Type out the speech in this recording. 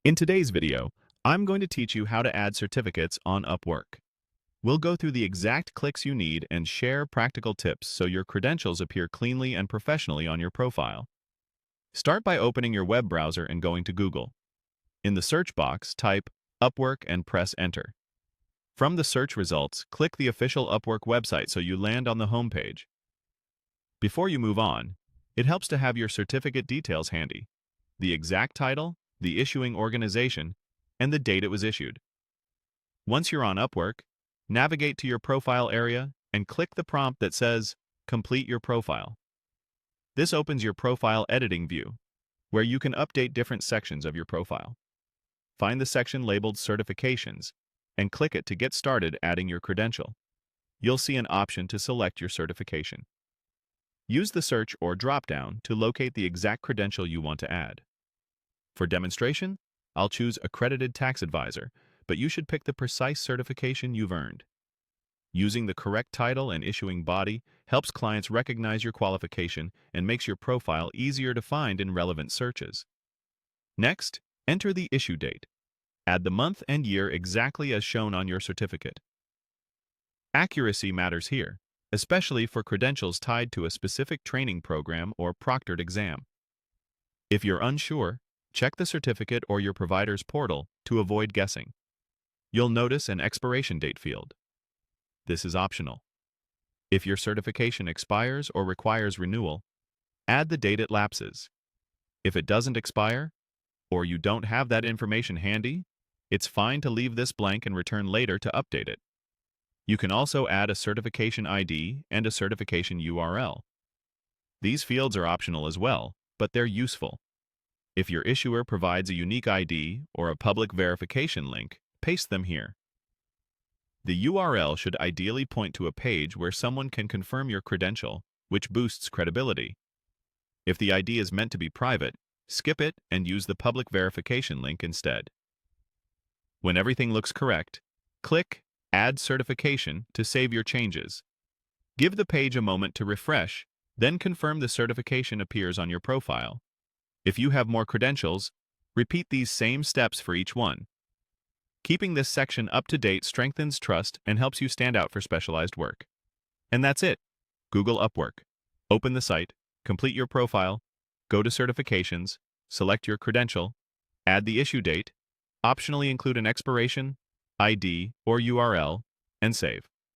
In today's video, I'm going to teach you how to add certificates on Upwork. We'll go through the exact clicks you need and share practical tips so your credentials appear cleanly and professionally on your profile. Start by opening your web browser and going to Google. In the search box, type Upwork and press Enter. From the search results, click the official Upwork website so you land on the home page. Before you move on, it helps to have your certificate details handy: the exact title, the issuing organization, and the date it was issued. Once you're on Upwork, navigate to your profile area and click the prompt that says Complete your profile. This opens your profile editing view, where you can update different sections of your profile. Find the section labeled Certifications and click it to get started adding your credential. You'll see an option to select your certification. Use the search or drop-down to locate the exact credential you want to add. For demonstration, I'll choose Accredited Tax Advisor, but you should pick the precise certification you've earned. Using the correct title and issuing body helps clients recognize your qualification and makes your profile easier to find in relevant searches. Next, enter the issue date. Add the month and year exactly as shown on your certificate. Accuracy matters here, especially for credentials tied to a specific training program or proctored exam. If you're unsure, check the certificate or your provider's portal to avoid guessing. You'll notice an expiration date field. This is optional. If your certification expires or requires renewal, add the date it lapses. If it doesn't expire, or you don't have that information handy, it's fine to leave this blank and return later to update it. You can also add a certification ID and a certification URL. These fields are optional as well, but they're useful. If your issuer provides a unique ID or a public verification link, paste them here. The URL should ideally point to a page where someone can confirm your credential, which boosts credibility. If the ID is meant to be private, skip it and use the public verification link instead. When everything looks correct, click Add Certification to save your changes. Give the page a moment to refresh, then confirm the certification appears on your profile. If you have more credentials, repeat these same steps for each one. Keeping this section up to date strengthens trust and helps you stand out for specialized work. And that's it. Google Upwork. Open the site, complete your profile, go to Certifications, select your credential, add the issue date, optionally include an expiration, ID, or URL, and save.